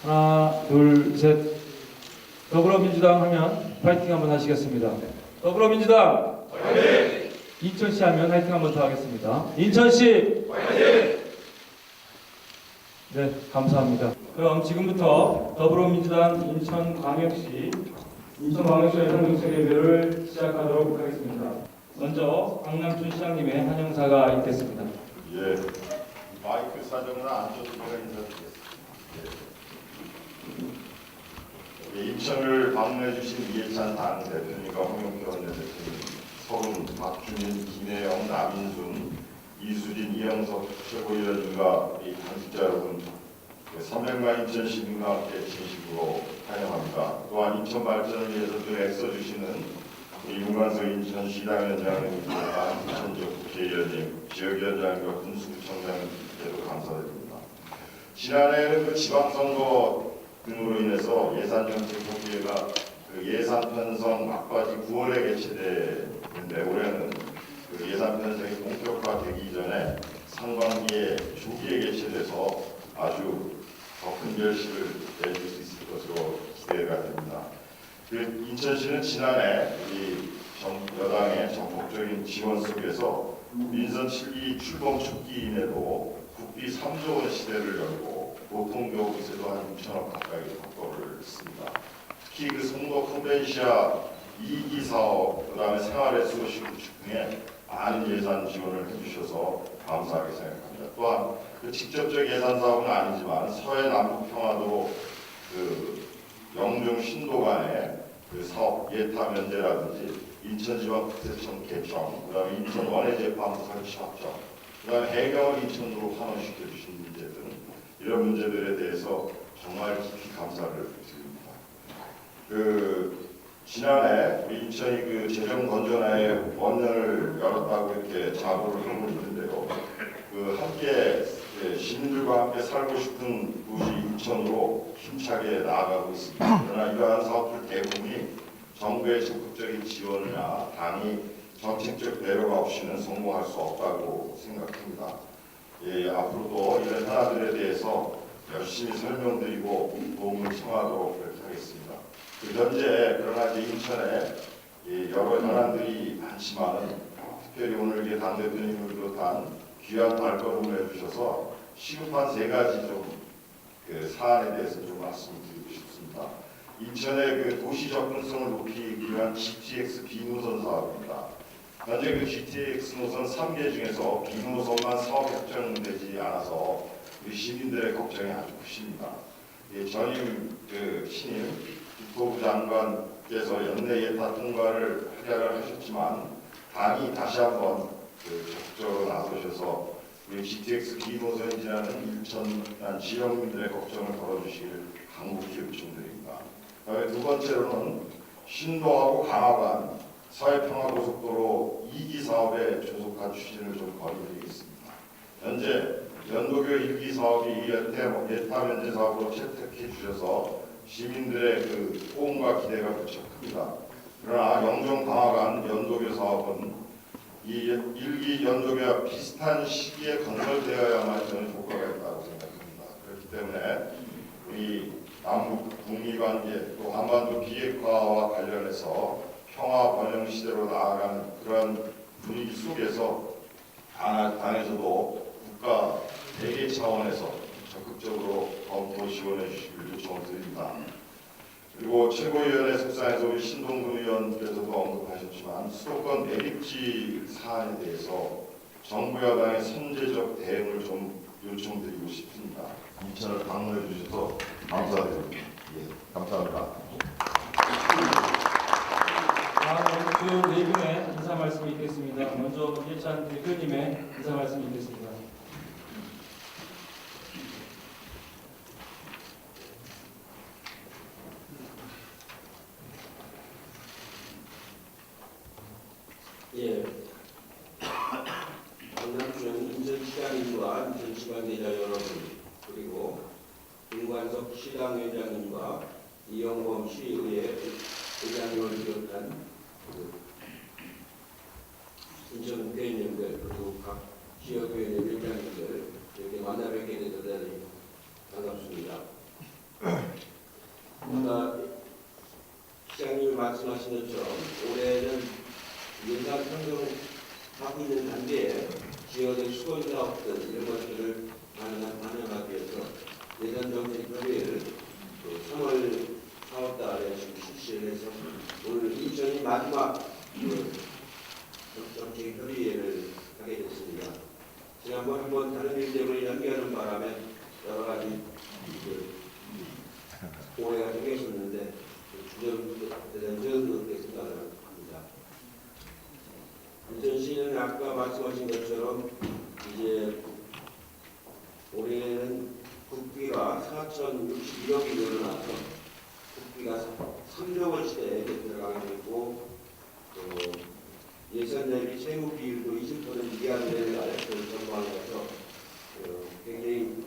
하나, 둘, 셋. 더불어민주당 하면 파이팅 한번 하시겠습니다. 더불어민주당 파이팅! 인천시 하면 파이팅 한번 더 하겠습니다. 인천시 파이팅! 네, 감사합니다. 그럼 지금부터 더불어민주당 인천광역시 현명식 예배를 시작하도록 하겠습니다. 먼저 박남춘 시장님의 한영사가 있겠습니다. 예, 마이크 사정은 안 줘도 제가 인사드리겠습니다. 예. 인천을 방문해 주신 이해찬 당대표님과 홍영표 원내대표님, 서른, 박주민, 김혜영, 남인순, 이수진, 이영석 최고위원님과 이 당직자 여러분, 300만 인천 시민과 함께 진심으로 환영합니다. 또한 인천 발전을 위해서 늘 애써주시는 이문관석 인천시당위원장님과 인천지역 국회의원님, 지역위원장과 군수구청장님께도 감사드립니다. 지난해에는 그 지방선거 등으로 인해서 예산정책협의회가 그 예산 편성 막바지 9월에 개최되는데 올해는 그 예산 편성이 본격화되기 전에 상반기에 조기에 개최돼서 아주 더 큰 결실을 내줄 수 있을 것으로 기대가 됩니다. 그 인천시는 지난해 우리 여당의 적극적인 지원 속에서 민선 7기 출범 초기임에도 국비 3조 원 시대를 열고 교통교부세도 한 6천억 가까이 확보를 했습니다. 특히 그 송도 컨벤시아 2기 사업, 그다음에 생활레스도시 구축 등에 많은 예산 지원을 해주셔서 감사하게 생각합니다. 또한 그 직접적 예산 사업은 아니지만 서해 남북 평화도 그 영종 신도 간의 그 사업 예타 면제라든지 인천지방국세청 개청, 그다음에 인천 원해재판부 설치 확정, 그다음에 해경을 인천으로 환원시켜 주신 문제 등 이런 문제들에 대해서 정말 깊이 감사를 드립니다. 그 지난해 인천이 그 재정 건전화의 원년을 열었다고 이렇게 자부를 하고 있는데요. 그 함께 시민들과 함께 살고 싶은 도시 인천으로 힘차게 나아가고 있습니다. 그러나 이러한 사업들 대부분이 정부의 적극적인 지원이나 당이 정책적 배려가 없이는 성공할 수 없다고 생각합니다. 예, 앞으로도 이런 현안들에 대해서 열심히 설명드리고 도움을 청하도록 그렇게 하겠습니다. 현재 그러나 이제 인천에 여러 현안들이 많지만 특별히 오늘 이게 당대표님을 비롯한 귀한 발걸음을 해주셔서 시급한 세 가지 그 사안에 대해서 좀 말씀드리고 싶습니다. 인천의 그 도시 접근성을 높이기 위한 GTX 비노선 사업입니다. 현재 그 GTX 노선 3개 중에서 비노선만 사업 협정되지 않아서 우리 시민들의 걱정이 아주 크십니다. 전임 그 신임 국토부 장관께서 연내 예타 통과를 하려고 하셨지만 당이 다시 한번 그 적극적으로 나서셔서 우리 GTX 비노선이 지나는 인천 지역민들의 걱정을 덜어주시길 강국히 요청드립니다. 두 번째로는 신도하고 강화간 서해평화고속도로 2기 사업의 조속한 추진을 좀 건의드리겠습니다. 현재 연도교 1기 사업이 예타 면제 사업으로 채택해 주셔서 시민들의 그 호응과 기대가 무척 큽니다. 그러나 영종 강화간 연도교 사업은 이 1기 연도교와 비슷한 시기에 건설되어야만 저는 효과가 있다고 생각합니다. 그렇기 때문에 우리 남북 북미관계 또 한반도 비핵화와 관련해서 평화 번영 시대로 나아가는 그런 분위기 속에서 당에서도 국가 대개 차원에서 적극적으로 검토 지원해 주시길 요청을 드립니다. 그리고 최고위원회 속상에서 우리 신동근 의원께서도 언급하셨지만 수도권 매립지 사안에 대해서 정부 여당의 선제적 대응을 좀 요청드리고 싶습니다. 인천을 방문해 주셔서 감사드립니다. 예, 감사합니다. 다음 네 분의 인사 말씀이 있겠습니다. 먼저 이해찬 대표님의 인사 말씀이 있겠습니다. 예, 박남춘 인천시장님과 인천지방대장 여러분, 그리고 김관석 시당회장님과 이영범 시의회 의장님을 비롯한 인천 국회의원님들, 그리고 각 지역의회 위원장님들 이렇게 만나 뵙게 돼서 대단히 반갑습니다. 아까 시장님이 말씀하신 것처럼 올해는 예산 편성하고 있는 단계에 지역의 수건 사업들 이런 것들을 반영하기 위해서 예산 정책 협의회를 3월 4월 달에 지금 실시를 해서 오늘 인천이 마지막 정책 협의회를 하게 됐습니다. 지난번 한번 다른 일 때문에 연기하는 바람에 여러 가지 오해가 생겼었는데 주저되는 그렇게 생각을 합니다. 인천시는 아까 말씀하신 것처럼 이제 올해는 국비가 4,061억이 늘어나서 국비가 3조 원대에 들어가게 됐고 예산 대비 채무 비율도 20% 이하로 내려갈 것을 전망해서 굉장히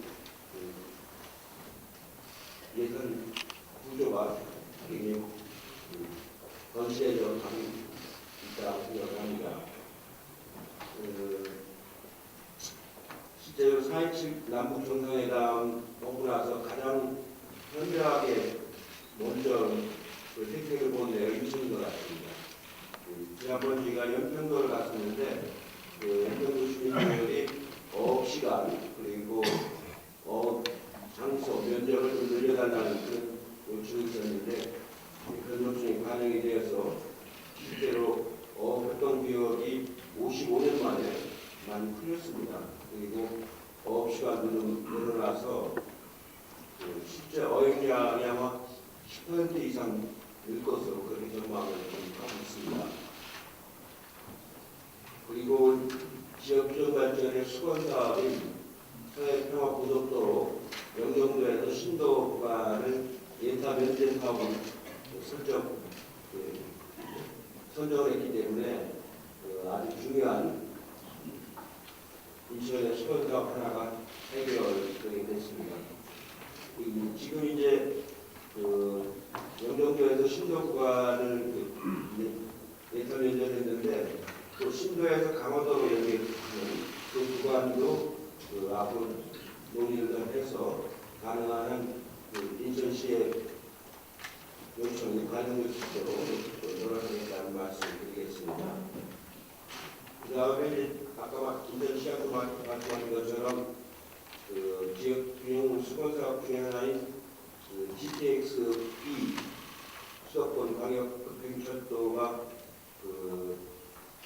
예산 구조가 굉장히 건실해져 가고 있다고 생각을 합니다. 실제로 4.27 남북 정상회담 오고 나서 가장 현명하게 먼저 혜택을 본 데가 인천인 것 같습니다. 지난번 저희가 연평도를 갔었는데 연평도 주민들이 어업시간 그리고 장소 면적을 좀 늘려달라는 그런 요청이 있었는데 그런 요청이 반영이 되어서 실제로 활동 비용이 55년 만에 많이 풀렸습니다. 그리고 어업시간도 좀 늘어나서 실제 어획량이 아마 10% 이상 늘 것으로 그렇게 전망을 하고 있습니다. 그리고 지역주요 발전의 수건 사업인 서해평화고속도로 영종도에서 신도 구간을 예타 면제 사업을 선정을 했기 때문에 아주 중요한 인천의 수건 사업 하나가 해결이 됐습니다. 지금 이제 영종도에서 신도 구간을 예타 면제했는데 또 신도에서 강원도로 연결하는 그 구간도 앞으로 논의를 해서 가능한 한 인천시의 요청이 반영될 수 있도록 노력하겠다는 말씀을 드리겠습니다. 그 다음에 아까 인천시장도 말씀하신 것처럼 지역 균형 수건 사업 중에 하나인 GTX-E 수도권 광역 급행철도가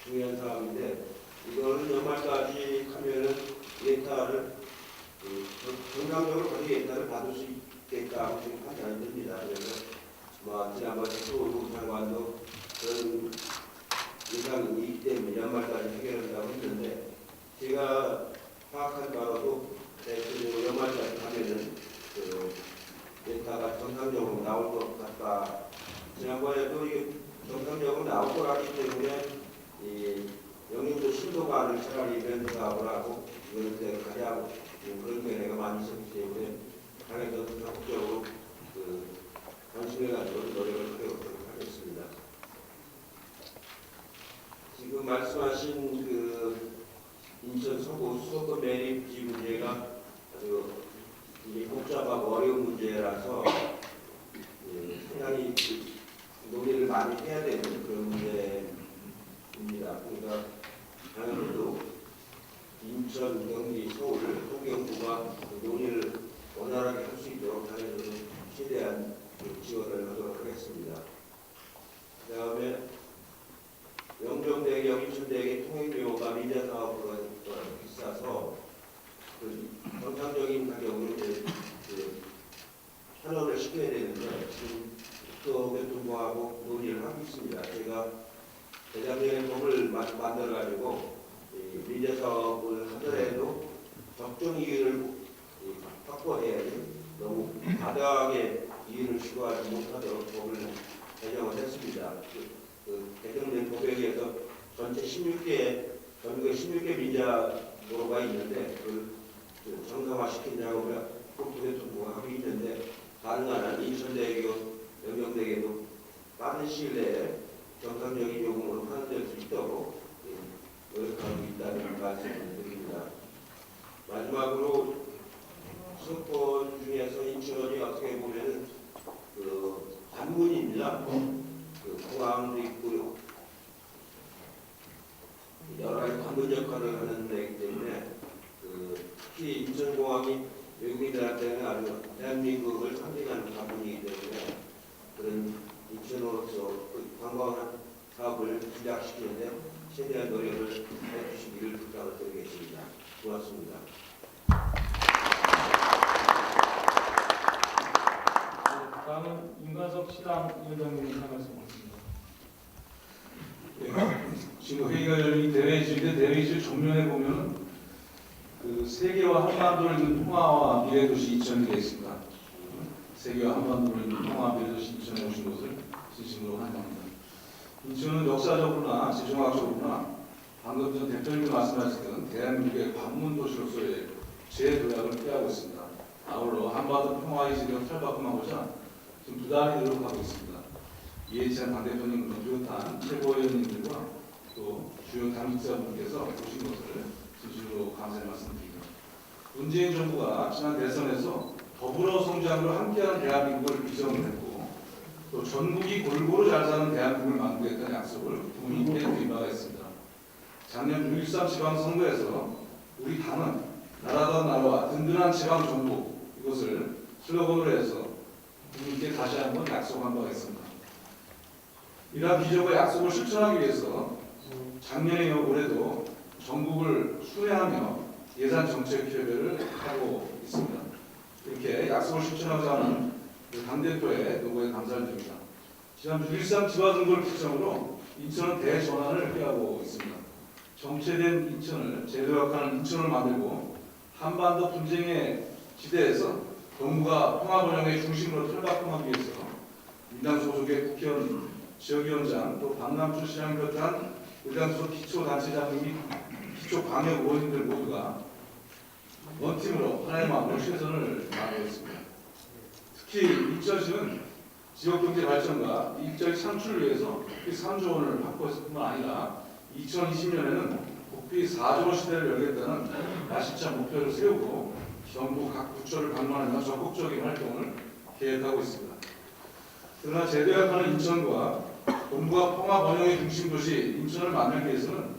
중요한 사업인데 이거는 연말까지 하면은 예타를 정상적으로 가지고 예타를 받을 수 있겠다고 생각하지 않습니다. 그래서 지난번 국토부 장관도 그런 예상이 있기 때문에 연말까지 해결한다고 했는데 제가 파악한 바로도 대체적으로 연말까지 하면은 예타가 정상적으로 나올 것 같다. 지난번에도 이게 정상적으로 나올 것 같기 때문에 영종도 신도관을 차라리 면제 사업을 하고 이걸 때가 가자고 그런 견해가 많이 있었기 때문에 당에서 적극적으로 관심을 가지고 노력을 하도록 하겠습니다. 지금 말씀하신 인천 서구 수도권 매립지 문제가 아주 복잡하고 어려운 문제라서 상당히 논의를 많이 해야 되는 그런 문제입니다. 그러니까 당연히도 인천, 경기, 서울, 통경부가 논의를 원활하게 할 수 있도록 당연히 최대한 지원을 하도록 하겠습니다. 그 다음에 영종대교, 인천대교 통행료가 민자 사업보다 비싸서 정상적인 가격으로 환원을 시켜야 되는데 지금 국토교통부하고 논의를 하고 있습니다. 제가 재작년에 법을 만들어가지고 민자 사업을 하더라도 적정 이익을 확보해야지 너무 과다하게 이익을 추구하지 못하도록 법을 개정을 했습니다. 개정된 법에 의해서 전체 16개, 전국에 16개 민자 도로가 있는데 그걸 정상화시킨 작업을 국토교통부가 하고 있는데 가능한 한 인천대교, 영종대교도 빠른 시일 내에 정상적인 요금으로 환원될 수 있도록 노력하고 있다는 말씀을 드립니다. 마지막으로 수도권 중에서 인천이 어떻게 보면 있습니다. 그 공항도 있고 여러 가지 관문 역할을 하는 데이기 때문에 특히 인천공항이 외국인들한테는 아주 대한민국을 상징하는 관문이기 때문에 그런 인천으로서 관광 사업을 시작시키는데 최대한 노력을 해주시기를 부탁을 드리겠습니다. 고맙습니다. 다음은 윤관석 시당 위원장님이 말씀하셨습니다. 지금 회의가 열린 대회실인데 대회실 정면에 보면은 그 세계와 한반도를 잇는 통화와 미래도시 인천이 되어 있습니다. 세계와 한반도를 잇는 통화 미래도시 인천에 오신 것을 진심으로 환영합니다. 인천은 역사적으로나 지정학적으로나 방금 전 대표님도 말씀하셨던 대한민국의 관문 도시로서의 재도약을 꾀하고 있습니다. 아울러 한반도 평화의 지대로 탈바꿈하고자 지금 부단히 노력하고 있습니다. 이해찬 당 대표님을 비롯한 최고위원님들과 또 주요 당직자분께서 오신 것을 진심으로 감사의 말씀드립니다. 문재인 정부가 지난 대선에서 더불어 성장으로 함께하는 대한민국을 비전을 했고 또 전국이 골고루 잘 사는 대한민국을 만들겠다는 약속을 국민께 드린 바가 있습니다. 작년 6.13 지방선거에서 우리 당은 나라다 나라와 든든한 지방정부 이것을 슬로건으로 해서 국민께 다시 한번 약속한 바가 있습니다. 이러한 비전과 약속을 실천하기 위해서 작년에 이어 올해도 전국을 순회하며 예산 정책 협의를 하고 있습니다. 이렇게 약속을 실천하고자 하는 당대표의 노고에 감사를 드립니다. 지난 6.13 지방선거를 기점으로 인천은 대전환을 꾀하고 있습니다. 정체된 인천을 재도약하는 인천을 만들고 한반도 분쟁의 지대에서 정부가 평화번영의 중심으로 탈바꿈하기 위해서 민당 소속의 국회의원, 지역위원장, 또 박남춘 시장을 비롯한 의당 소속 기초단체장 및 기초방역의원님들 모두가 원팀으로 하나의 마음으로 최선을 다하고 있습니다. 특히 인천시는 지역경제 발전과 일자리 창출을 위해서 국비 3조 원을 확보했을 뿐만 아니라 2020년에는 국비 4조 원 시대를 열겠다는 야심찬 목표를 세우고 정부 각 부처를 방문하며 적극적인 활동을 계획하고 있습니다. 그러나 재도약하는 인천과 동북아 평화 번영의 중심 도시 인천을 만들기 위해서는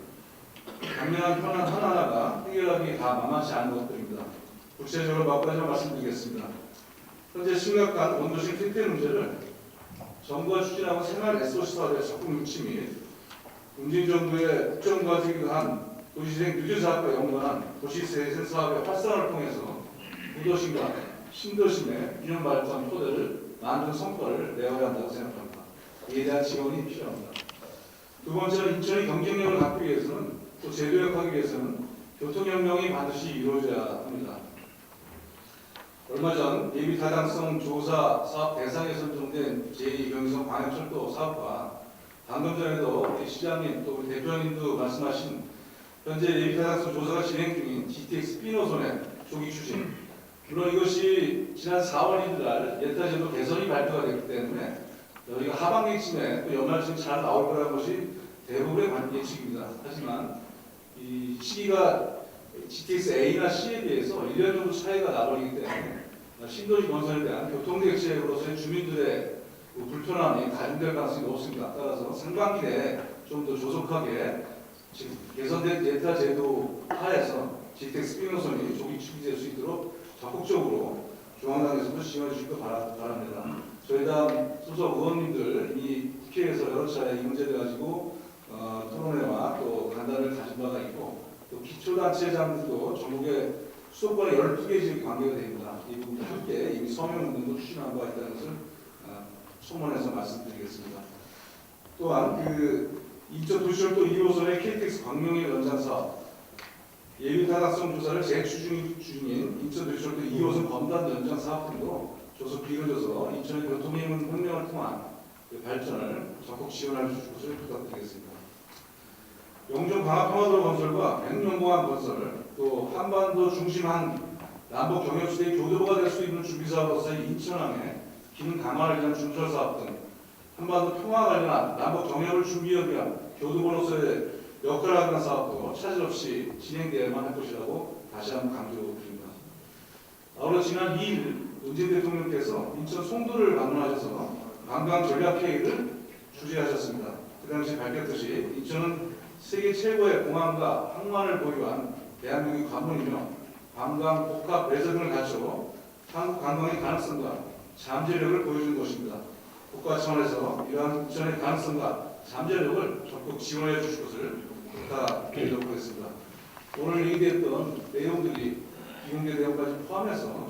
당면한 현안 하나하나가 해결하기 다 만만치 않은 것들입니다. 구체적으로 몇 가지 말씀드리겠습니다. 현재 심각한 원도시 폐폐 문제를 정부가 추진하고 생활 SOC 사업의 적극 유치 및 문재인 정부의 국정과제기도 한 도시재생 뉴딜 사업과 연관한 도시재생 사업의 활성화를 통해서 구도심과 신도심의 균형 발전 토대를 만든 성과를 내어야 한다고 생각합니다. 이에 대한 지원이 필요합니다. 두 번째는 인천의 경쟁력을 갖기 위해서는 또 재도약하기 위해서는 교통혁명이 반드시 이루어져야 합니다. 얼마 전 예비 타당성 조사 사업 대상에 선정된 제2경의선 광역철도 사업과 방금 전에도 시장님 또 대표님도 말씀하신 현재 예비 타당성 조사가 진행 중인 GTX 스피노선의 조기 추진. 물론 이것이 지난 4월 1일 날 예타제도 개선이 발표가 됐기 때문에 저희가 하반기쯤에 또 연말쯤 잘 나올 거라는 것이 대부분의 예측입니다. 하지만 이 시기가 GTX A나 C에 비해서 1년 정도 차이가 나버리기 때문에 신도시 건설에 대한 교통대책으로서의 주민들의 불편함이 가중될 가능성이 높습니다. 따라서 상반기 내에 좀 더 조속하게 지금 개선된 예타 제도 하에서 GTX 스피노선이 조기 추진될 수 있도록 적극적으로 중앙당에서도 지원해 주시기 바랍니다. 저희 당 소속 의원님들 이 국회에서 여러 차례 이 문제를 가지고 토론회와 또 간담회를 가진 바가 있고 또 기초단체장들도 전국의 수도권에 12개 지역이 관계가 됩니다. 이 부분도 함께 이미 서명 운동도 추진한 바가 있다는 것을 소문에서 말씀드리겠습니다. 또한 인천 도시철도 2호선의 KTX 광명역 연장 사업 예비 타당성 조사를 재추진 중인 인천 도시철도 2호선 검단 연장 사업 등도 조속 비교져서 인천의 교통혁명을 통한 발전을 적극 지원해 주실 것을 부탁드리겠습니다. 영종 광합평화도로 건설과 백령공항 건설, 또 한반도 중심한 남북 경협시대의 교두보가 될 수 있는 준비사업으로서의 인천항의 기능 강화를 위한 준철사업 등 한반도 평화 관련한 남북 경협을 준비하기 위한 교두보로서의 역할을 하는 사업도 차질 없이 진행되어야만 할 것이라고 다시 한번 강조드립니다. 아울러 지난 2일 문재인 대통령께서 인천 송도를 방문하셔서 관광 전략 회의를 주재하셨습니다. 그 당시 밝혔듯이 인천은 세계 최고의 공항과 항만을 보유한 대한민국의 관문이며 관광 복합 배서 등을 갖춰 한국 관광의 가능성과 잠재력을 보여준 곳입니다. 국가 차원에서 이러한 인천의 가능성과 잠재력을 적극 지원해 주실 것을 부탁드리도록 하겠습니다. 오늘 얘기했던 내용들이 비공개 내용까지 포함해서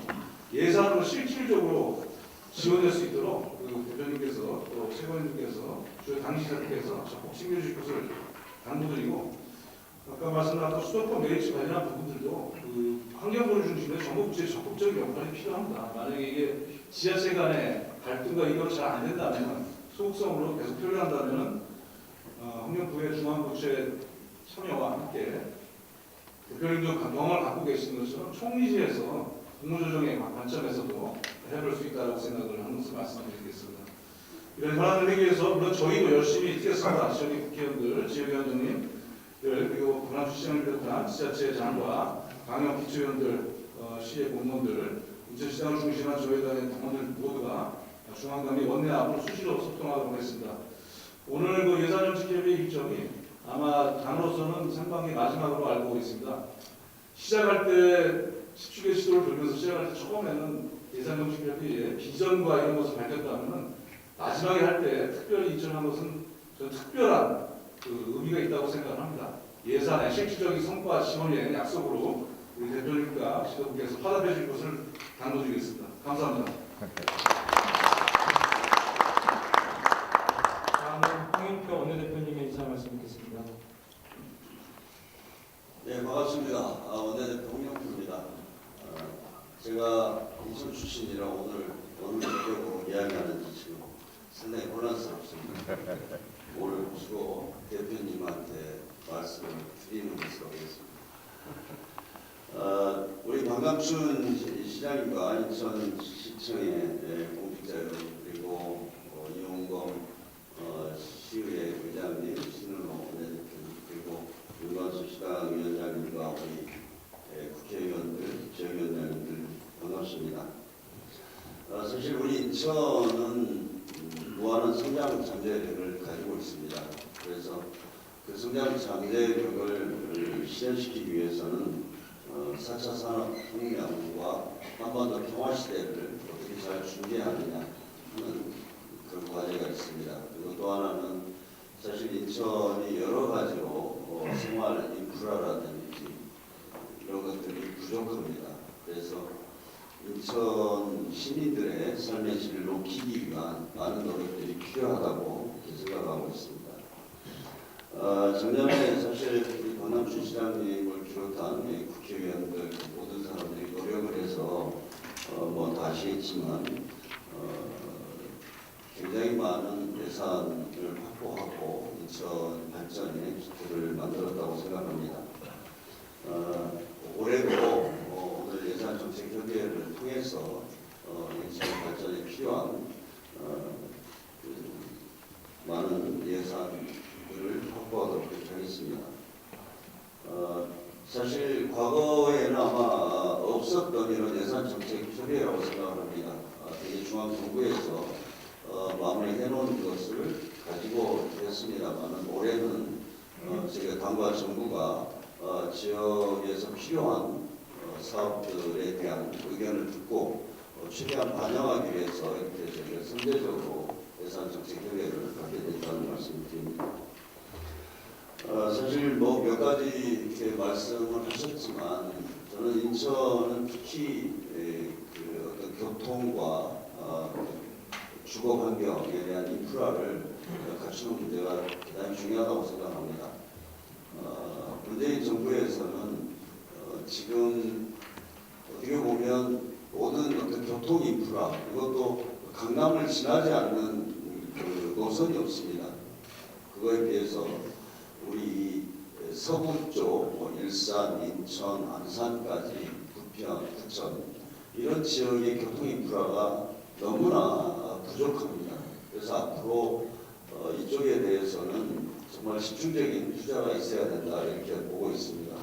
예산으로 실질적으로 지원될 수 있도록 그 대표님께서 또 최고위원님께서 주요 당시자께서 적극 챙겨주실 것을 당부드리고, 아까 말씀드렸던 수도권 매립지 관련한 부분들도 그 환경부를 중심으로 정부 부처의 적극적인 역할이 필요합니다. 만약에 이게 지자체 간의 갈등과 이거로 잘 안 된다면, 소극성으로 계속 표현한다면 환경부의 중앙부처의 참여와 함께 대표님도 경험을 갖고 계시는 것처럼 총리지에서 공무조정의 관점에서도 해볼 수 있다고 생각을 하는 것을 말씀드리겠습니다. 이런 현안을 하기 위해서 물론 저희도 열심히 뛰겠습니다. 지역의 국회의원들, 지역위원장님, 그리고 관악시장을 비롯한 지자체 장과 광역 기초위원들, 시의 공무원들, 인천시장을 중심한 저희 당의 당원들 모두가 중앙당의 원내 앞으로 수시로 소통하도록 하겠습니다. 오늘 그 예산정책협의 일정이 아마 당으로서는 상반기 마지막으로 알고 있습니다. 시작할 때 10주기 시도를 돌면서 시작할 때 처음에는 예산정책협의의 비전과 이런 것을 밝혔다면 마지막에 할 때 특별히 인정한 것은 저는 특별한 그 의미가 있다고 생각합니다. 예산의 실질적인 성과 지원의 약속으로 우리 대표님과 지도부께서 화답해 줄 것을 당부드리겠습니다. 감사합니다. 다음은 홍영표 원내대표님의 인사 말씀 듣겠습니다. 네, 반갑습니다. 원내대표 홍영표입니다. 제가 인천 출신이라 오늘 어느 대표로 이야기하는지 지금 상당히 혼란스럽습니다. 오늘 주로 대표님한테 말씀을 드리는 것으로 하겠습니다. 우리 박남춘 시장님과 인천시청의 공직자 여러분, 그리고 이용범 시의회 의장님, 신은호 원내대표님, 그리고 윤관수 시당위원장님과 우리 국회의원들, 지역위원장님들 반갑습니다. 사실 우리 인천은 무한한 성장 잠재력을 가지고 있습니다. 그래서 그 성장 잠재력을 실현시키기 위해서는 4차 산업혁명과 한반도 평화시대를 어떻게 잘 준비하느냐 하는 그런 과제가 있습니다. 그리고 또 하나는 사실 인천이 여러 가지로 생활 인프라라든지 이런 것들이 부족합니다. 그래서 인천 시민들의 삶의 질을 높이기 위한 많은 노력들이 필요하다고 생각하고 있습니다. 작년에 사실 우리 박남춘 시장님을 비롯한 국회의원들 모든 사람들이 노력을 해서 뭐 다 아시겠지만 굉장히 많은 예산을 확보하고 인천 발전에 기초를 만들었다고 생각합니다. 올해도 오늘 예산정책협의회를 통해서 인천 발전에 필요한 많은 예산들을 확보하도록 하겠습니다. 사실 과거에는 아마 없었던 이런 예산정책협의회라고 생각합니다. 되게 중앙정부에서 마무리해 놓은 것을 가지고 했습니다만 올해는 저희가 당과 정부가 지역에서 필요한 사업들에 대한 의견을 듣고 최대한 반영하기 위해서 이렇게 저희가 선제적으로 예산정책협의회를 갖게 된다는 말씀을 드립니다. 사실 뭐 몇 가지 이렇게 말씀을 하셨지만 저는 인천은 특히 그 어떤 교통과 주거 환경에 대한 인프라를 갖추는 문제가 대단히 중요하다고 생각합니다. 문재인 정부에서는 지금 어떻게 보면 모든 어떤 교통 인프라, 이것도 강남을 지나지 않는 그 노선이 없습니다. 그거에 비해서 우리 서부 쪽, 일산, 인천, 안산까지 부평, 부천 이런 지역의 교통 인프라가 너무나 부족합니다. 그래서 앞으로 이쪽에 대해서는 정말 집중적인 투자가 있어야 된다 이렇게 보고 있습니다.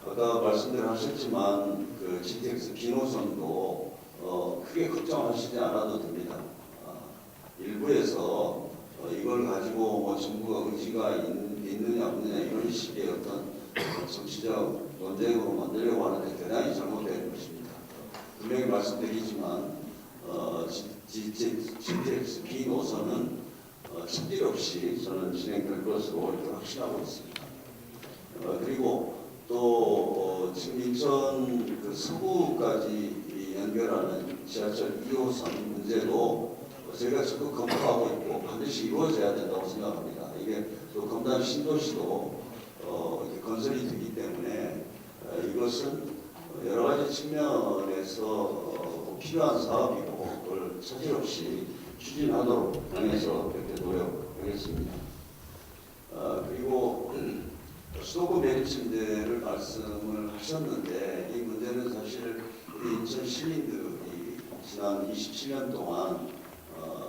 아까 말씀들 하셨지만 그 GTX 기노선도 크게 걱정하시지 않아도 됩니다. 일부에서 이걸 가지고 뭐 정부가 의지가 있느냐 없느냐 이런 식의 어떤 정치적 논쟁으로 만들려고 하는데 대단히 잘못된 것입니다. 분명히 말씀드리지만 GTX B 노선은 차질 없이 저는 진행될 것으로 이렇게 확신하고 있습니다. 그리고 또 지금 인천 그 서구까지 연결하는 지하철 2호선 문제도 저희가 적극 검토하고 있고 반드시 이루어져야 된다고 생각합니다. 이게 또 검단 신도시도 이렇게 건설이 되기 때문에 이것은 여러 가지 측면에서 필요한 사업이고 그걸 차질 없이 추진하도록 당해서 그렇게 노력하겠습니다. 그리고 수도권 매립지 문제를 말씀을 하셨는데 이 문제는 사실 우리 인천 시민들이 지난 27년 동안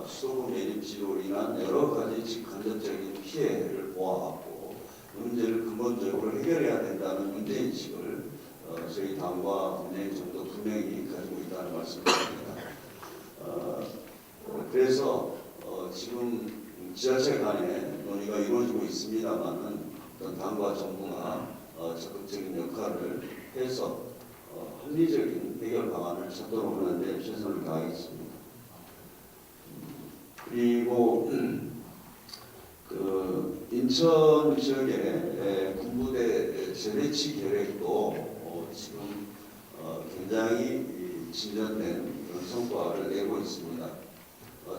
수도권 매립지로 인한 여러 가지 직간접적인 피해를 보아왔고 그 문제를 근본적으로 해결해야 된다는 문제인식을 저희 당과 은행 정도 분명히 가지고 있다는 말씀드립니다. 그래서 지금 지자체 간에 논의가 이루어지고 있습니다만은 어떤 당과 정부가 적극적인 역할을 해서 합리적인 해결 방안을 찾도록 하는데 최선을 다하겠습니다. 그리고 그 인천 지역의 군부대 재배치 계획도 지금 굉장히 진전된 그런 성과를 내고 있습니다.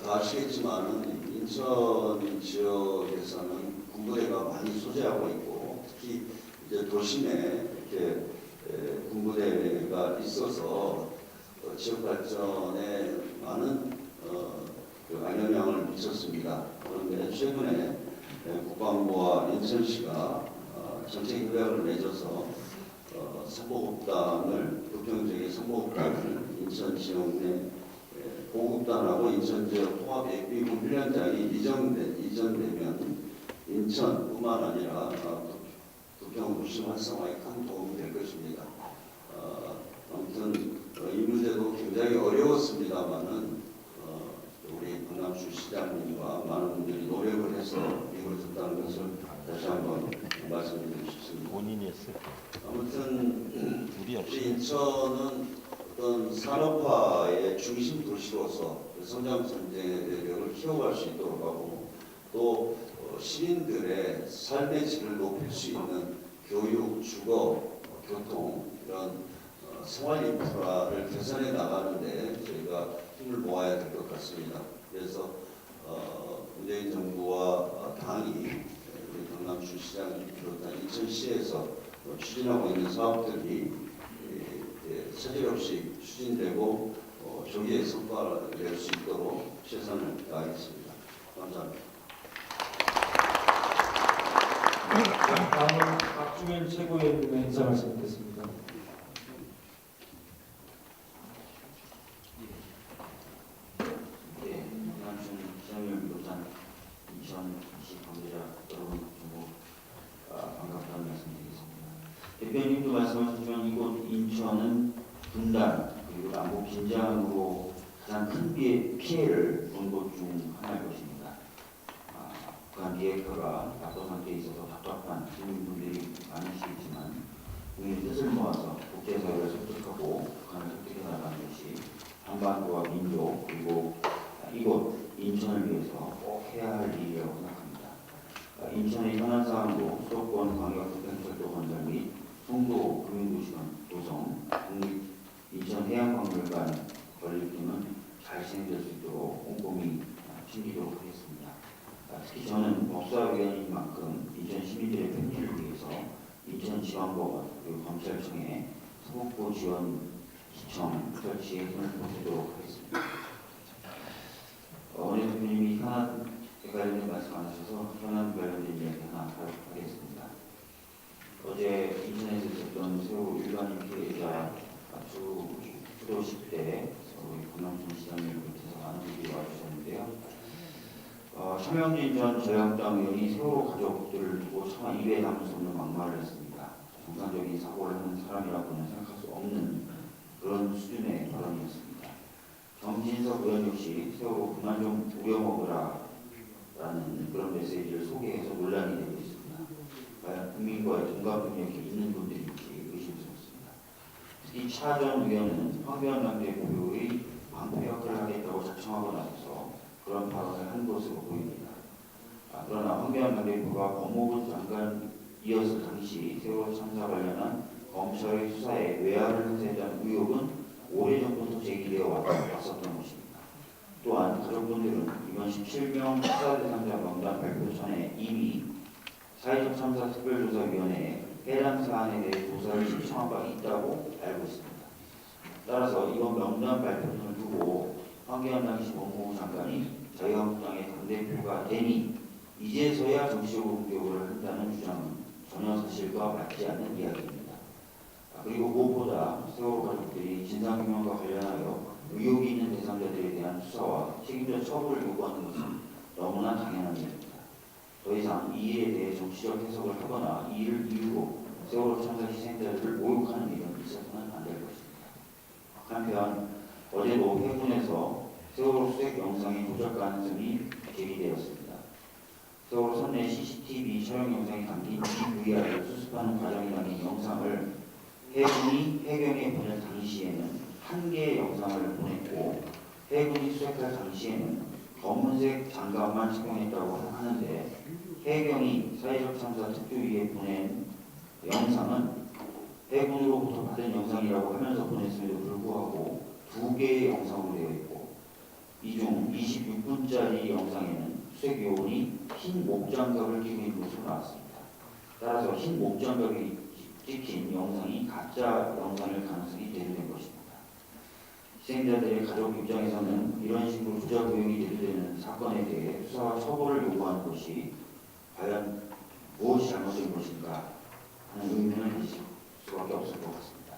다 아시겠지만은 인천 지역에서는 군부대가 많이 소재하고 있고 특히 이제 도심에 이렇게 군부대가 있어서 지역 발전에 많은 그 영향을 미쳤습니다. 그런데 최근에 국방부와 인천시가 정책 협약을 맺어서 선보급단을 부평지역의 선보급단을 인천 지역 내 보급단하고 인천 지역 통합 예비군 훈련장이 이전되면 인천뿐만 아니라 부평 도심 활성화에 큰 도움이 될 것입니다. 아무튼 이 문제도 굉장히 어려웠습니다만은 우리 강남주 시장님과 많은 분들이 노력을 해서 이루어졌다는 것을 다시 한번 말씀드리고 싶습니다. 본인이 했을 때. 아무튼 우리 없이. 우리 인천은 어떤 산업화의 중심 도시로서 성장 선제력을 키워갈 수 있도록 하고 또 시민들의 삶의 질을 높일 수 있는 교육, 주거, 교통 이런 생활 인프라를 개선해 나가는데 저희가 힘을 모아야 될 것 같습니다. 그래서 문재인 정부와 당이 우리 강남주 시장을 비롯한 인천시에서 추진하고 있는 사업들이 차질 없이 추진되고 조기에 성과를 낼 수 있도록 최선을 다하겠습니다. 감사합니다. 다음은 박중현 최고위원님의 인사 말씀 듣겠습니다. 네, 남순 시장을 비롯한 2020 관계자 여러분 모두 반갑다는 말씀드리겠습니다. 대표님도 말씀하셨지만 이곳 인천은 분단 그리고 남북 긴장으로 가장 큰 피해를 본 곳 중 하나일 것입니다. 북한 비핵화가 나쁜 상태에 있어서 답답한 시민분들이 많으시겠지만 국민의 뜻을 모아서 국제사회를 설득하고 북한을 설득해 나가는 것이 한반도와 민족 그리고 이곳 인천을 위해서 꼭 해야 할 일이라고 생각합니다. 인천의 현안 사항도 수도권 광역급행철도 건설 및 송도 금융도시관 조성, 국립 인천해양박물관 건립 등은 잘 진행될 수 있도록 꼼꼼히 챙기도록 하겠습니다. 특히 저는 법사위원인 만큼 인천 시민들의 편리를 위해서 인천지방법원 그리고 검찰청에 사법부 지원 시청 설치에 힘을 보태도록 하겠습니다. 원희 대표님이 현안에 관련된 말씀 안 하셔서 현안 관련된 이야기 하나 하겠습니다. 어제 인천에서 있었던 세월 일반인 피해자 주도 10대 우리 권영준 시장님 밑에서 많은 분들이 와주셨는데요. 차명진 전 저양당 의원이 세월호 가족들을 두고 차마 입에 담을 수 없는 막말을 했습니다. 정상적인 사고를 하는 사람이라고는 생각할 수 없는 그런 수준의 발언이었습니다. 정진석 의원 역시 세월호 그만 좀 우려먹으라 라는 그런 메시지를 소개해서 논란이 되고 있습니다. 과연 국민과의 동감 능력이 있는 분들인지 의심스럽습니다. 특히 차 전 의원은 황교안 당대표의 방패 역할을 하겠다고 작정하고 나서서 그런 발언을 한 것으로 보입니다. 그러나 황교안 당대표가 법무부 장관이었을 당시 세월호 참사 관련한 검찰의 수사에 외화를 행사했다는 의혹은 오래전부터 제기되어 왔었던 것입니다. 또한 가족분들은 이번 17명 수사 대상자 명단 발표 전에 이미 사회적 참사 특별조사위원회에 해당 사안에 대해 조사를 신청한 바 있다고 알고 있습니다. 따라서 이번 명단 발표를 두고 황교안 당시 법무부 장관이 자유한국당의 당대표가 되니 이제서야 정치적으로 공격을 한다는 주장은 전혀 사실과 맞지 않는 이야기입니다. 그리고 무엇보다 세월호 가족들이 진상규명과 관련하여 의혹이 있는 대상자들에 대한 수사와 책임자 처벌을 요구하는 것은 너무나 당연한 일입니다. 더 이상 이 일에 대해 정치적 해석을 하거나 이 일을 이유로 세월호 참사 희생자들을 모욕하는 일은 있어서는 안 될 것입니다. 한편 어제도 해군에서 세월호 수색 영상의 조작 가능성이 제기되었습니다. 세월호 선내 CCTV 촬영 영상이 담긴 DVR을 수습하는 과정에 담긴 영상을 해군이 해경에 보낼 당시에는 한 개의 영상을 보냈고 해군이 수색할 당시에는 검은색 장갑만 착용했다고 하는데 해경이 사회적 참사 특조위에 보낸 영상은 해군으로부터 받은 영상이라고 하면서 보냈음에도 불구하고 2개의 영상으로 되어 있고 이 중 26분짜리 영상에는 수색요원이 흰 목장갑을 끼고 있는 것으로 나왔습니다. 따라서 흰 목장갑이 찍힌 영상이 가짜 영상일 가능성이 대두된 것입니다. 희생자들의 가족 입장에서는 이런 식으로 조작 의혹이 대두되는 사건에 대해 수사와 처벌을 요구하는 것이 과연 무엇이 잘못된 것인가 하는 의문을 가질 수밖에 없을 것 같습니다.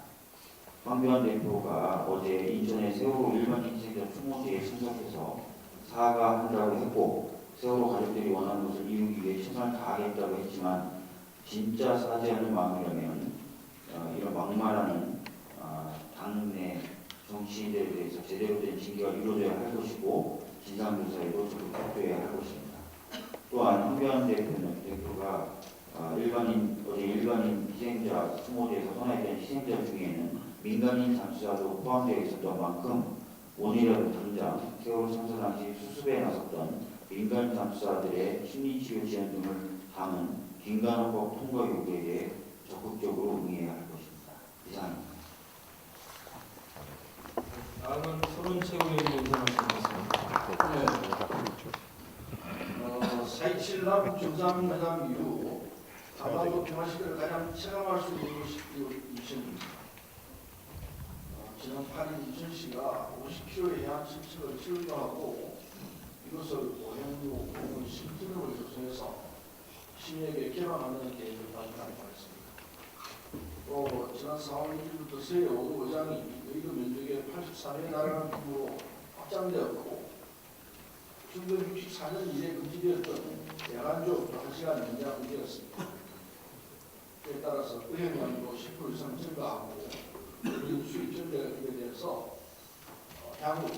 황교안 대표가 어제 인천의 세월호 일반인 희생자 추모제에 참석해서 사과한다고 했고 세월호 가족들이 원하는 것을 이루기 위해 최선을 다하겠다고 했지만 진짜 사죄하는 마음이라면 이런 막말하는 당내 정치인들에 대해서 제대로 된 징계가 이루어져야 할 것이고 진상조사에도 적극적이어야 할 것입니다. 또한 황교안 대표가 어제 일반인 희생자 추모제에서 헌화했던 희생자 중에는 민간인 잠수사도 포함되어 있었던 만큼 오늘이라도 당장 세월호 참사 당시 수습에 나섰던 민간 잠수사들의 심리치료 지원 등을 담은 김간호법 통과 요구에 대해 적극적으로 응해야 할 것입니다. 이상입니다. 다음은 서른 최고위원님 의견 말씀드리겠습니다. 4.27 정상회담 이후 한반도 평화 시대를 가장 체감할 수 있는 것이 이천입니다. 지난 8일 이천시가 50km의 해안 침식을 실효하고 이것을 오행로 공원 실증으로 조성해서 시민에게 개방하는 계획을 발표하고 있습니다. 또 지난 4월 1일부터 세월호 의장이 의료 면적의 83에 달하는 규모로 확장되었고 1964년 이래 금지되었던 야간조 1시간 연장되었습니다. 그에 따라서 의행량도 10% 이상 증가하고 우리 수익 증대가 기대돼서 향후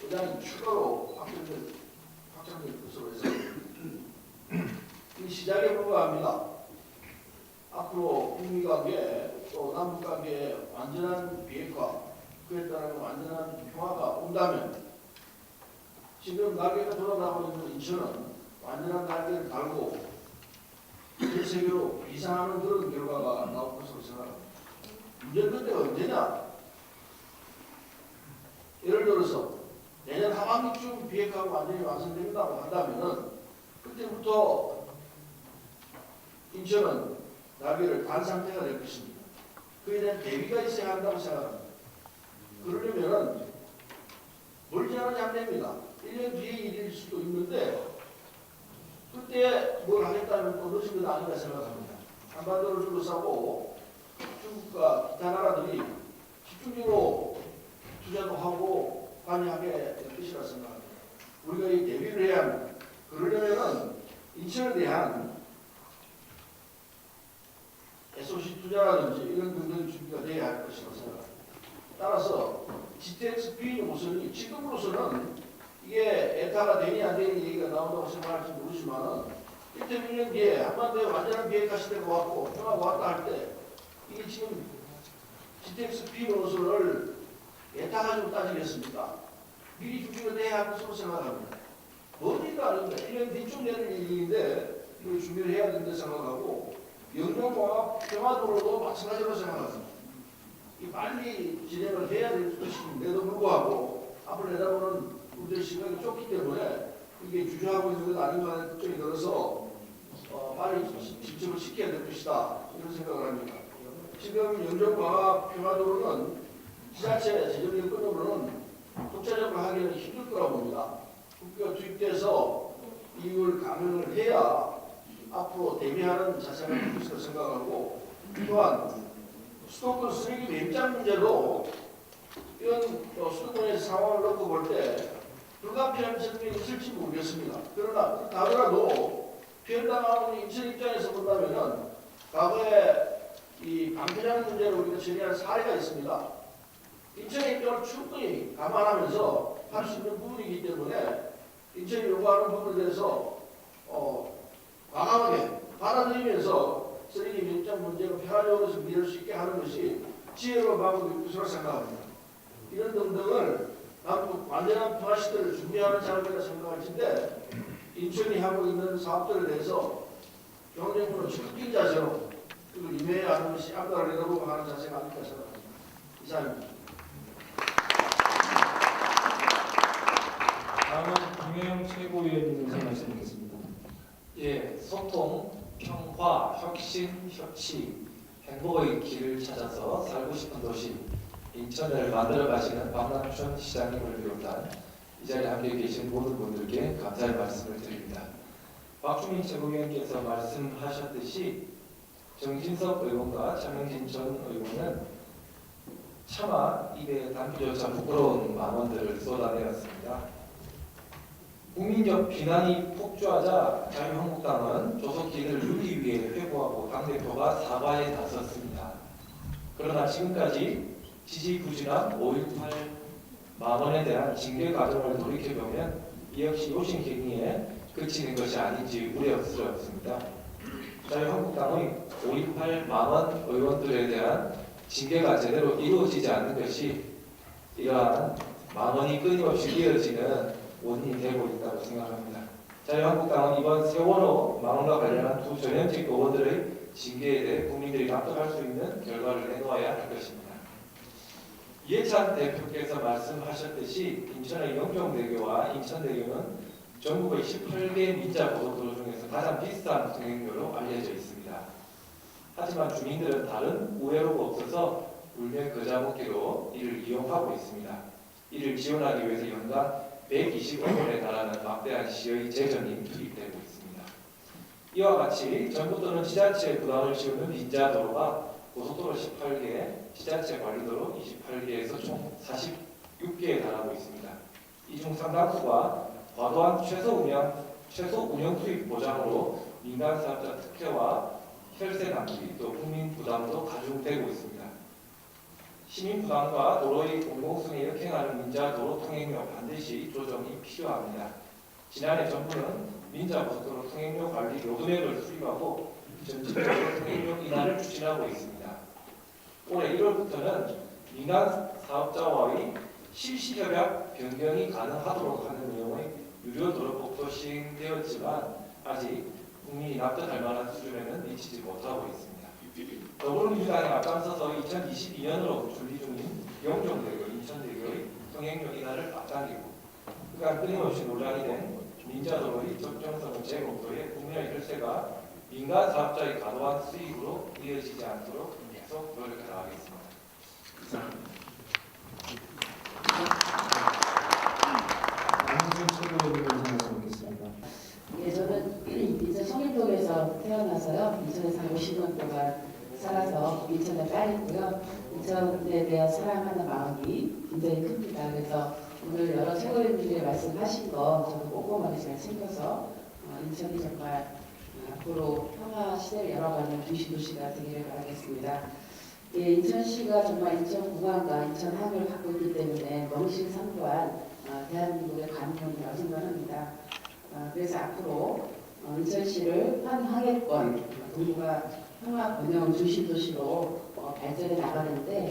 의장이 추가로 확장될 것으로 예상됩니다. 이 시작에 불과합니다. 앞으로 북미관계 또 남북관계의 완전한 비핵화 그에 따른 완전한 평화가 온다면 지금 날개가 돌아가고 있는 인천은 완전한 날개를 달고 전 세계로 비상하는 그런 결과가 나올 것으로 생각합니다. 문제는 그때 언제냐? 예를 들어서 내년 하반기쯤 비핵화가 완전히 완성된다고 한다면은 그때부터 인천은 날개를 단 상태가 될 것입니다. 그에 대한 대비가 있어야 한다고 생각합니다. 그러려면은 멀지 않은 장래입니다. 1년 뒤에 일일 수도 있는데 그때 뭘 하겠다면 또 늦은 건 아닌가 생각합니다. 한반도를 둘러싸고 중국과 기타 나라들이 집중적으로 투자도 하고 관여하게 될 것이라 생각합니다. 우리가 이 대비를 해야 합니다. 그러려면은 인천에 대한 SOC 투자라든지 이런 등등 준비가 돼야 할 것이라고 생각합니다. 따라서 GTX 비행 노선이 지금으로 이게 에타가 되니 안 되니 얘기가 나온다고 생각할지 모르지만은 1.1년 뒤에 한반도에 완전한 비핵화 시대가 왔고 평화가 왔다 할 때 이게 지금 GTX-P 노선을 에타 가지고 따지겠습니까? 미리 준비를 해야 할 것으로 생각합니다. 어디가 아닙니다. 1년 뒤쯤 되는 일인데 이걸 준비를 해야 된다 생각하고 영변과 평화도로도 마찬가지로 생각합니다. 이 빨리 진행을 해야 될 것인데도 불구하고 앞으로 내다보는 우리의 시간이 좁기 때문에 이게 주저하고 있는 것 아닌가 하는 걱정이 들어서 빨리 진척을 시켜야 될 것이다 이런 생각을 합니다. 지금 영전과 평화도로는 지자체 재정 여건으로는 독자적으로 하기는 힘들 거라고 봅니다. 국가가 투입돼서 이걸 감행을 해야 앞으로 대비하는 자세가 될 것으로 생각하고 또한 수도권 쓰레기 매입장 문제도 이런 수도권의 상황을 놓고 볼 때 불가피한 측면이 있을지 모르겠습니다. 그러나 그렇다더라도 피해당하는 인천 입장에서 본다면은 과거에 이 방패장 문제를 우리가 처리한 사례가 있습니다. 인천의 입장을 충분히 감안하면서 할 수 있는 부분이기 때문에 인천이 요구하는 부분에 대해서 과감하게 받아들이면서 쓰레기 매입장 문제가 평화적으로 미룰 수 있게 하는 것이 지혜로운 방법일 것으로 생각합니다. 이런 등등을 남북 완전한 평화 시대를 준비하는 작업이라 생각할 텐데 인천이 하고 있는 사업들에 대해서 경쟁으로 적극적인 자세로 그걸 임해야 하는 것이 앞으로 내다보고 하는 자세가 아닐까 생각합니다. 이상입니다. 다음은 김혜영 최고위원님께서 말씀 듣겠습니다. 예, 소통, 평화, 혁신, 협치, 행복의 길을 찾아서 살고 싶은 도시 인천을 만들어 가시는 박남춘 시장님을 비롯한 이 자리에 함께 계신 모든 분들께 감사의 말씀을 드립니다. 박주민 최고위원께서 말씀하셨듯이 정진석 의원과 차명진 전 의원은 차마 입에 담기조차 부끄러운 망언들을 쏟아내었습니다. 국민적 비난이 폭주하자 자유한국당은 조속기를 누리기 위해 회고하고 당대표가 사과에 나섰습니다. 그러나 지금까지 지지부진한 5.18 망언에 대한 징계 과정을 돌이켜보면 이 역시 요신갱이에 그치는 것이 아닌지 우려스럽습니다. 자유한국당의 5.18 망언 의원들에 대한 징계가 제대로 이루어지지 않는 것이 이러한 망언이 끊임없이 이어지는 원인이 되고 있다고 생각합니다. 자유한국당은 이번 세월호 망언과 관련한 두 전현직 의원들의 징계에 대해 국민들이 납득할 수 있는 결과를 내놓아야 할 것입니다. 이해찬 대표께서 말씀하셨듯이 인천의 영종대교와 인천대교는 전국의 18개 민자 고속도로 중에서 가장 비싼 통행료로 알려져 있습니다. 하지만 주민들은 다른 우회로가 없어서 울며 겨자 먹기로 이를 이용하고 있습니다. 이를 지원하기 위해서 연간 120억 원에 달하는 막대한 시의 재정이 투입되고 있습니다. 이와 같이 정부 또는 지자체 부담을 지우는 민자도로가 고속도로 18개, 지자체 관리도로 28개에서 총 46개에 달하고 있습니다. 이 중 상당수가 과도한 최소 운영 투입 보장으로 민간 사업자 특혜와 혈세 낭비 또 국민 부담도 가중되고 있습니다. 시민 부담과 도로의 공공성에 역행하는 민자 도로 통행료 반드시 조정이 필요합니다. 지난해 정부는 민자 고속도로 통행료 관리 요금액을 수립하고 전체적으로 통행료 인하를 추진하고 있습니다. 올해 1월부터는 민간 사업자와의 실시협약 변경이 가능하도록 하는 내용의 유료 도로법도 시행되었지만 아직 국민이 납득할 만한 수준에는 미치지 못하고 있습니다. 더불어민주당이 앞장서서 2022년으로 준비 중인 영종대교, 인천대교의 통행료 인하를 앞당기고 그간 끊임없이 논란이 된 민자도로의 적정성 재검토에 국민의 혈세가 민간 사업자의 과도한 수익으로 이어지지 않도록 계속 노력해 나가겠습니다. 안승준 최고위원님께서 말씀 듣겠습니다. 예, 저는 인천 성일동에서 태어나서요. 인천에서 50년 동안 살아서 인천에 따있고요. 인천에 대한 사랑하는 마음이 굉장히 큽니다. 그래서 오늘 여러 최고위원들이 말씀하신 거 저도 꼼꼼하게 잘 챙겨서 인천이 정말 앞으로 평화 시대를 열어가는 중심도시가 되기를 바라겠습니다. 예, 인천시가 정말 인천공항과 인천항을 갖고 있기 때문에 명실상부한 대한민국의 관문이라고 생각합니다. 그래서 앞으로 인천시를 환하객권 동북아 평화 번영 중심 도시로 발전해 나가는데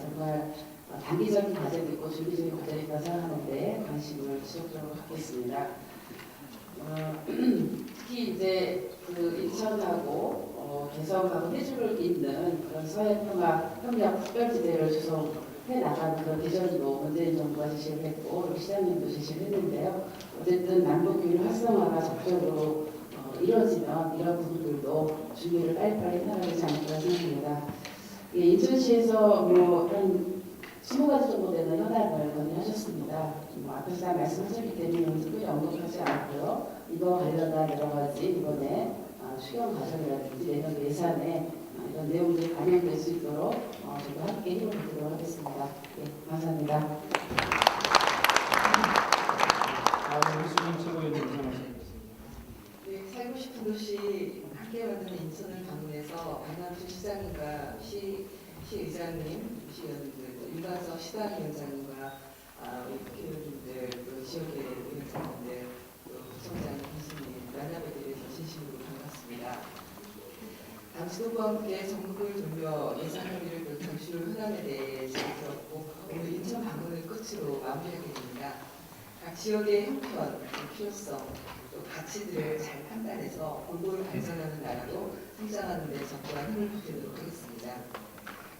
정말 단기적인 과정도 있고 중기적인 과정이 있다고 생각하는데 관심을 지속적으로 갖겠습니다. 특히 이제 그 인천하고 개성하고 해주를 잇는 그런 서해평화 협력 특별지대를 조성해 나가는 그런 비전도 문재인 정부가 제시를 했고 우리 시장님도 제시를 했는데요. 어쨌든 남북교류 활성화가 적극적으로 이루어지면 이런 부분들도 준비를 빨리빨리 해야 되지 않을까 생각합니다. 인천시에서 한 20가지 정도 되는 현안을 건의하셨습니다. 앞에서 다 말씀하셨기 때문에 특별히 언급하지 않고요. 이거 관련한 여러 가지 이번에 추경 과정이라든지 내년 예산에 이런 내용들이 반영될 수 있도록 저도 함께 힘을 보도록 하겠습니다. 네, 감사합니다. 이수진 최고위원님 말씀드리겠습니다. 네, 살고 싶은 도시 함께 만드는 인천을 방문해서 박남준 시장님과 시의장님, 시의원님들, 윤관석 시당위원장님과 우리 국회의원님들, 또 지역의 위원장님들, 또 구청장, 교수님 만나뵙게 돼서 진심으로 반갑습니다. 당시도와 함께 전국을 돌며 예산 협의를 비롯한 주요 현안에 대해 질의드렸고 오늘 인천 방문을 끝으로 마무리하게 됩니다. 각 지역의 형편, 필요성, 또 가치들을 잘 판단해서 골고루 발전하는 나라로 성장하는 데 적극한 힘을 보태도록 하겠습니다.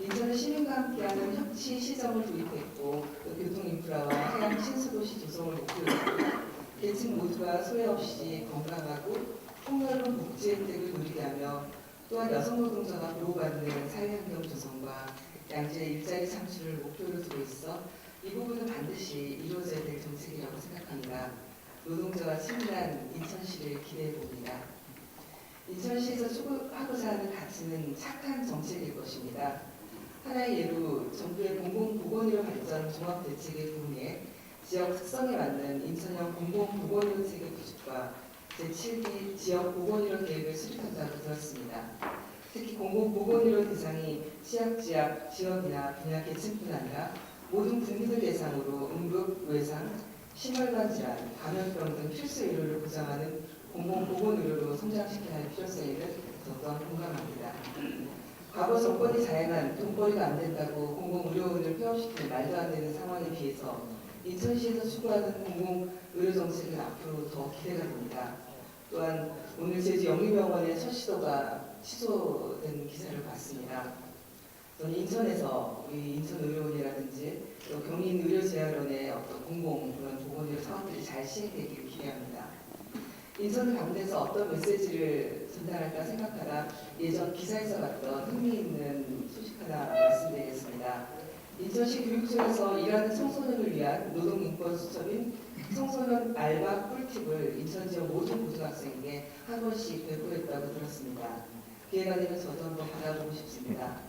인천은 시민과 함께하는 협치 시정을 도입했고 또 교통인프라와 해양 신수도시 조성을 목표로 하고 계층 모두가 소외 없이 건강하고 폭넓은 복지 혜택을 누리게 하며 또한 여성 노동자가 보호받는 사회환경 조성과 양질의 일자리 창출을 목표로 두고 있어 이 부분은 반드시 이루어져야 될 정책이라고 생각합니다. 노동자와 친밀한 인천시를 기대해 봅니다. 인천시에서 추구하고자 하는 가치는 착한 정책일 것입니다. 하나의 예로 정부의 공공보건의료 발전 종합대책에 부응해 지역 특성에 맞는 인천형 공공보건의료 체계 구축과 제7기 지역보건의료 계획을 수립한다고 들었습니다. 특히 공공보건의료 대상이 취약지역, 지역이나 분야 계층뿐 아니라 모든 국민을 대상으로 응급, 외상, 심혈관 질환, 감염병 등 필수 의료를 보장하는 공공보건의료로 성장시켜야 할 필요성에는 더더 공감합니다. 과거 정권이 다양한 돈벌이가 안 된다고 공공의료원을 폐업시키는 말도 안 되는 상황에 비해서 인천시에서 추구하는 공공의료 정책은 앞으로 더 기대가 됩니다. 또한 오늘 제주 영리병원의 첫 시도가 취소된 기사를 봤습니다. 저는 인천에서 우리 인천의료원이라든지 또 경인의료재활원의 어떤 공공 그런 보건의료 사업들이 잘 시행되기를 기대합니다. 인천을 방문해서 어떤 메시지를 전달할까 생각하다 예전 기사에서 봤던 흥미있는 소식 하나 말씀드리겠습니다. 인천시 교육청에서 일하는 청소년을 위한 노동인권 수첩인 청소년 알바 꿀팁을 인천 지역 모든 고등학생에게 한 번씩 배포했다고 들었습니다. 기회가 되면 저도 한번 받아보고 싶습니다.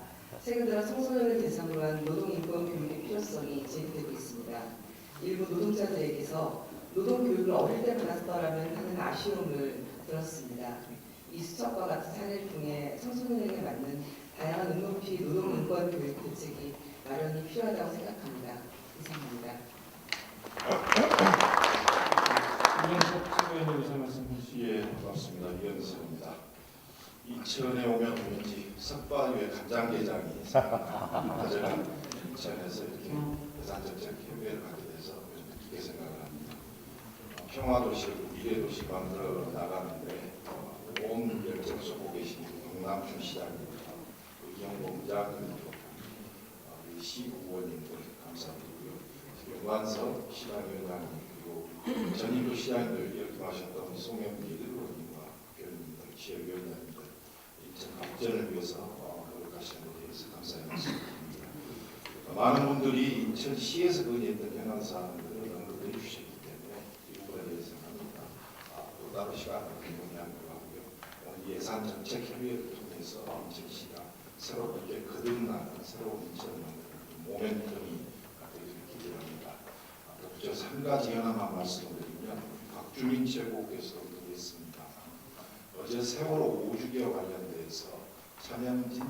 최근 들어 청소년을 대상으로 한 노동인권 교육의 필요성이 제기되고 있습니다. 일부 노동자들에게서 노동교육을 어릴 때 받았더라면 하는 아쉬움을 들었습니다. 이 수첩과 같은 사례를 통해 청소년에게 맞는 다양한 눈높이 노동인권 교육 대책이 마련이 필요하다고 생각합니다. 이상입니다. 이현석 최고위원님 의사 말씀 주시죠. 예, 반갑습니다. 이현석입니다. 인천에 오면 왠지 석반위의 간장게장이 생각나요. 인천에서 이렇게 대산정책 협의회를 하게 돼서 기쁘게 생각을 합니다. 평화도시를 미래도시 만들어 나가는데 온 열정 쏟고 계신 박남준 시장님과 이영봉 부장님도 우리 시의원님들 감사드리고요. 윤관석 시장위원장님 그리고 전인도 시장님들 역임하셨던 송영길 의원님과 교수님들, 지역위원장님들 인천 발전을 위해서 노력하시는 데 대해서 감사의 말씀드립니다. 많은 분들이 인천시에서 건의했던 현안사항들을 언급해 주셨기 때문에 이 부분에 대해서 합니다. 또 따로 시간을 공유하는 것 같고요. 오늘 예산정책협의회를 통해서 인천시가 새롭게 거듭나는 새로운 인천을 만드는 모멘텀이 되기를 기대합니다. 저 3가지 하나만 말씀드리면 박주민 최고께서 얘기했습니다. 어제 세월호 5주기와 관련돼서 차명진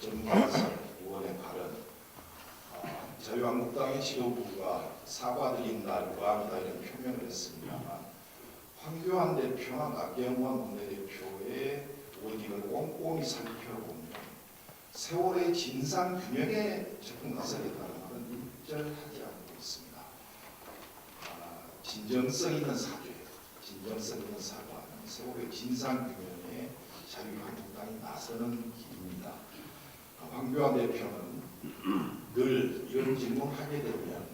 전과사 의원의 발언 자유한국당의 지도부가 사과드린 날과 이런 표명을 했습니다만 황교안 대표나 나경원 원내대표의 워딩을 꼼꼼히 살펴보면 세월의 진상규명에 적극 나서겠다는 말은 일절하지 않고 있습니다. 진정성 있는 사죄, 진정성 있는 사과는 세월의 진상규명에 자유한국당이 나서는 길입니다. 황교안 대표는 늘 이런 질문하게 되면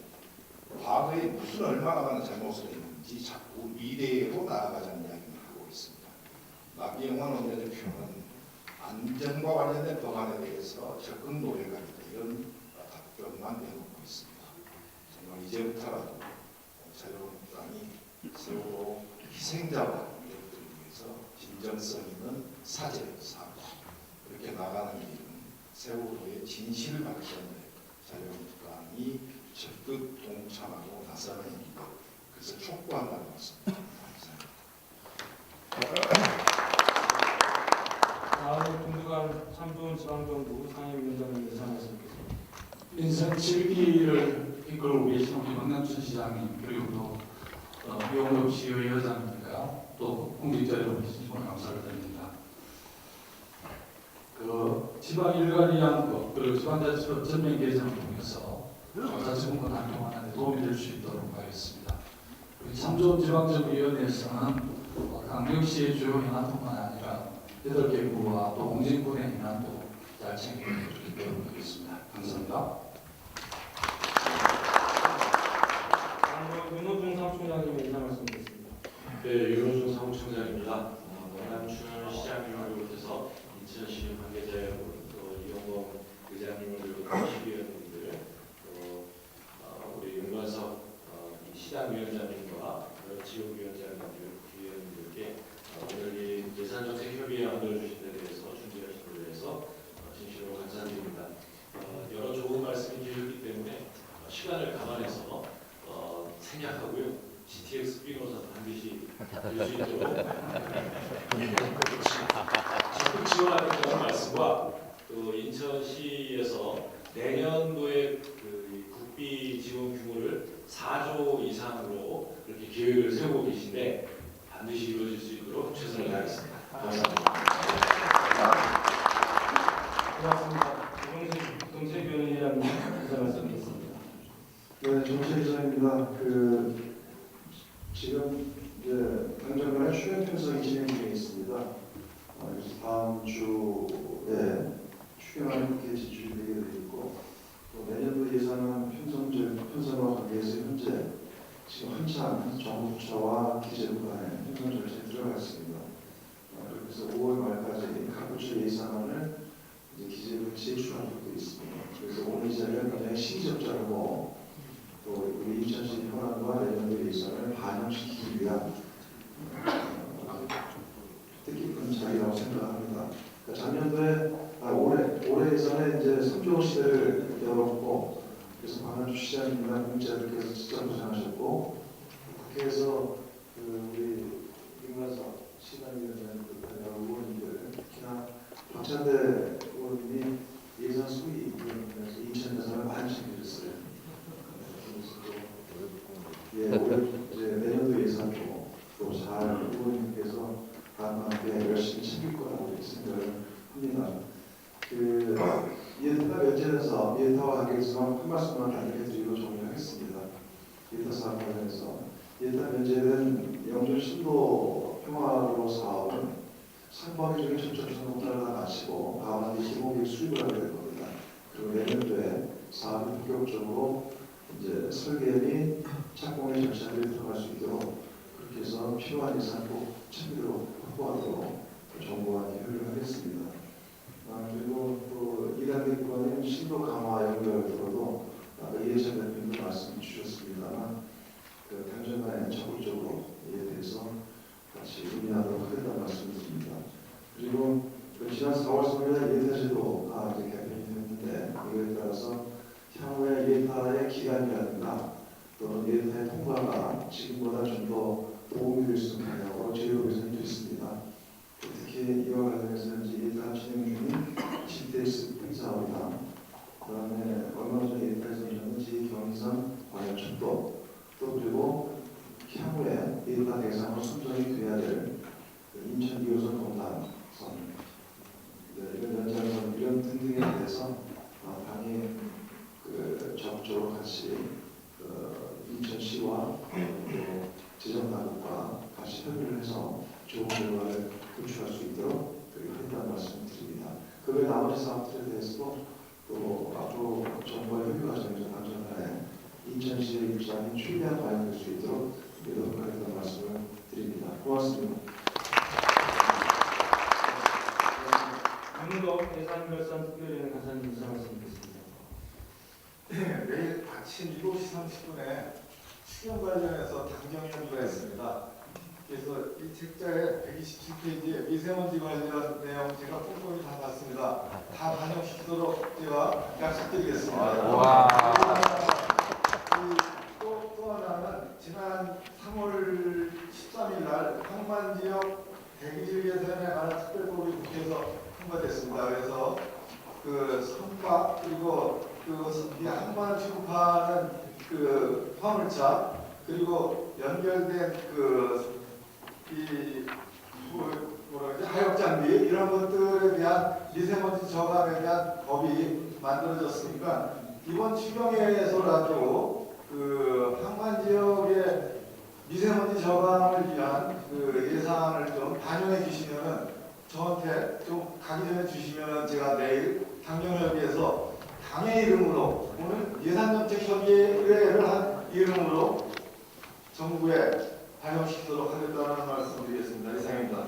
과거에 무슨 얼마나 많은 잘못을 했는지 자꾸 미래로 나아가자는 이야기를 하고 있습니다. 나경원 원내대표는 안전과 관련된 법안에 대해서 적극 노력하겠다 이런 답변만 내놓고 있습니다. 정말 이제부터라도 자유한국당이 세월호 희생자와 이들을 위해서 진정성 있는 사죄, 사과 그렇게 나가는 길은 세월호의 진실을 밝히는 자유한국당이 적극 동참하고 나서는 것, 그래서 촉구한다는 말씀입니다. 다음은 김두관 참동지방정부 상임위원장님 예산 말씀드리겠습니다. 인선 7기를 이끌고 계신 우리 박남춘 시장님 그리고 또 이용섭 시의회 의장님과 또 공직자 여러분 정말 감사를 드립니다. 그 지방 일괄 이양법 그리고 지방자치법 전면 개정을 통해서 자치분권 활동하는 데 도움이 될 수 있도록 하겠습니다. 우리 참 좋은 지방정부위원회에서는 강력시의 주요 현안뿐만 아니라 8개 구와 또 공직군의 현안도 잘 챙겨드리도록 하겠습니다. 감사합니다. 다음은 윤호중 사무총장님 예산 말씀드리겠습니다. 네, 윤호중 사무총장입니다. 박남춘 시장님을 비롯해서 인천시 관계자 여러분, 또 이용범 의장님을 비롯한 시의원님들, 또 우리 윤관석 시당위원장님과 지역위원장님들, 위원님들께 오늘 이 예산정책협의회 만들어주신 데 대해서 준비하신 데 대해서 진심으로 감사드립니다. 여러 좋은 말씀이 주셨기 때문에 시간을 감안해서 생략하고요. GTX 스피노사 반드시 될 수 있도록 적극 지원하는 그런 말씀과 또 인천시에서 내년도에 그 국비 지원 규모를 4조 이상으로 이렇게 계획을 세우고 계신데 반드시 이루어질 수 있도록 최선을 다하겠습니다. 감사합니다. 고맙습니다. 이종식 정책위원회장님 예산 말씀드리겠습니다. 네, 정책위원입니다. 지금 이제 당정간의 추경 편성이 진행 중에 있습니다. 그래서 다음 주에 추경안이 국회에 제출되게 되어 있고, 또 내년도 예산안 편성과 관계해서 현재 지금 한참 정부 부처와 기재부 간의 편성 절차에 들어갔습니다. 그래서 5월 말까지 각 부처 예산안을 이제 기재부에 제출하고 있습니다. 그래서 오늘 이 자리가 굉장히 시기적절하고 또 우리 인천시 현안과 내년도 예산을 반영시키기 위한 뜻깊은 자리라고 생각합니다. 올해 예산에 이제 3조 시대를 열었고, 그래서 박남춘 시장님이나 공직자들께서 직접 고생하셨고, 국회에서 우리 윤관석 시당위원장님 여러 의원님들, 특히나 박찬대 의원님이 예산 소위 위원회에서 인천 예산을 많이 챙겨줬어요. 올해 이제 내년도 예산도 또 잘 의원님께서 다음과 함께 열심히 챙길 거라고 생각을 합니다. 예타 면제에서 예타와 관계에서 한 말씀만 드리고 정리하겠습니다. 예타 사업 관련해서 예타 면제된 영주 신도 평화로 사업은 상반기적인 전적 성공을 다 마치고 다음한 25개 수립을 하게 될 겁니다. 그리고 내년도에 사업이 본격적으로 이제 설계 및 착공의 절차들이 들어갈 수 있도록 그렇게 해서 필요한 예산 꼭 챙기도록 확보하도록 정부와 협의를 하겠습니다. 그리고 또 2단계권인 신도 강화 연결로도 아까 이해찬 대표님도 말씀 주셨습니다만 당정간에 적극적으로 이에 대해서 같이 논의하도록 하겠다는 말씀드립니다. 그리고 지난 4월 3일 예타제도가 이제 개편이 됐는데 이거에 따라서 향후에 예타의 기간이라든가 또는 예타의 통과가 지금보다 좀 더 도움이 될 수 있는 방향으로 제도 개선이 됐습니다. 특히 이와 관련해서 예타 진행 중인 GTX 사업이나 그다음에 얼마 전에 예타에서 있는 인천시 경의선 광역철도 또 그리고 향후에 데이터 대상으로 선정이 돼야 될 인천 2호선 공단선 이런 연장선 이런 등등에 대해서 당이 적극적으로 같이 인천시와 또 지정당국과 같이 협의를 해서 좋은 결과를 도출할 수 있도록 했다는 말씀을 드립니다. 그 외 나머지 사업들에 대해서도 또 앞으로 정부와 협의 과정에서 단전간에 인천시의 입장이 최대한 반영될 수 있도록 노력하겠다는 말씀을 드립니다. 고맙습니다. 강문도 예산결산특별위원회 간사님 인사 말씀 드리겠습니다. 내일 아침 7시 30분에 추경 관련해서 당정협의가 있습니다. 그래서 이 책자에 127페이지에 미세먼지 관련 내용 제가 꼼꼼히 다 봤습니다. 다 반영시키도록 제가 약속드리겠습니다. 또 하나는 지난 3월 13일 날 항만 지역 대기질 개선에 관한 특별법이 국회에서 통과됐습니다. 그래서 그 선박 그리고 이 항만 취급하는 그 화물차 그리고 연결된 하역 장비 이런 것들에 대한 미세먼지 저감에 대한 법이 만들어졌으니까 이번 추경에서라도 그 항만 지역의 미세먼지 저감을 위한 그 예산을 좀 반영해 주시면은 저한테 좀 가기 전에 주시면은 제가 내일 당정협의에서 당의 이름으로 오늘 예산정책협의회를 한 이름으로 정부에 반영시키도록 하겠다는 말씀을 드리겠습니다. 이상입니다.